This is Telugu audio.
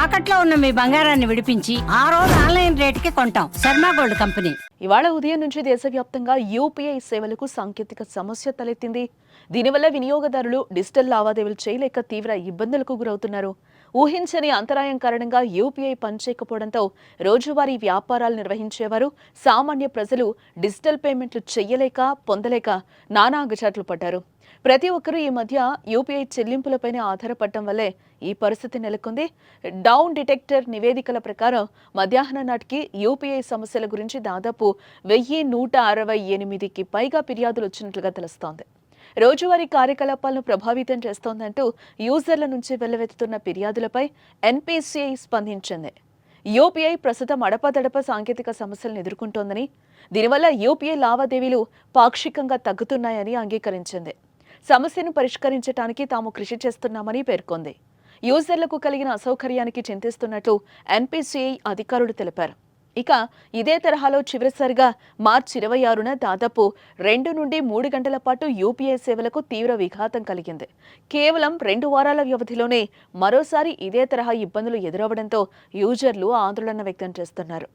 తాకట్లో ఉన్న మీ బంగారాన్ని విడిపించి ఆ రోజు ఆన్లైన్ రేటుకి కొంటాం. Sharma gold company. ఇవాళ ఉదయం నుంచి దేశవ్యాప్తంగా యూపీఐ సేవలకు సాంకేతిక సమస్య తలెత్తింది. దీనివల్ల వినియోగదారులు డిజిటల్ లావాదేవీలు చేయలేక తీవ్ర ఇబ్బందులకు గురవుతున్నారు. ఊహించని అంతరాయం కారణంగా యూపీఐ పనిచేయకపోవడంతో రోజువారీ వ్యాపారాలు నిర్వహించేవారు, సామాన్య ప్రజలు డిజిటల్ పేమెంట్లు చెయ్యలేక పొందలేక నానా అగచాట్లు పడ్డారు. ప్రతి ఒక్కరూ ఈ మధ్య యూపీఐ చెల్లింపులపైనే ఆధారపడటం వల్లే ఈ పరిస్థితి నెలకొంది. డౌన్ డిటెక్టర్ నివేదికల ప్రకారం మధ్యాహ్నం నాటికి యూపీఐ సమస్యల గురించి దాదాపు 1168కి పైగా ఫిర్యాదులు వచ్చినట్లుగా తెలుస్తోంది. రోజువారీ కార్యకలాపాలను ప్రభావితం చేస్తోందంటూ యూజర్ల నుంచి వెల్లువెత్తుతున్న ఫిర్యాదులపై ఎన్పీసీఐ స్పందించింది. యూపీఐ ప్రస్తుతం అడపాదడప సాంకేతిక సమస్యలను ఎదుర్కొంటోందని, దీనివల్ల యూపీఐ లావాదేవీలు పాక్షికంగా తగ్గుతున్నాయని అంగీకరించింది. సమస్యను పరిష్కరించడానికి తాము కృషి చేస్తున్నామని పేర్కొంది. యూజర్లకు కలిగిన అసౌకర్యానికి చింతిస్తున్నట్లు ఎన్పీసీఐ అధికారులు తెలిపారు. ఇక ఇదే తరహాలో చివరిసారిగా మార్చి 26న దాదాపు 2 నుండి 3 గంటల పాటు యూపీఐ సేవలకు తీవ్ర విఘాతం కలిగింది. కేవలం 2 వారాల వ్యవధిలోనే మరోసారి ఇదే తరహా ఇబ్బందులు ఎదురవడంతో యూజర్లు ఆందోళన వ్యక్తం చేస్తున్నారు.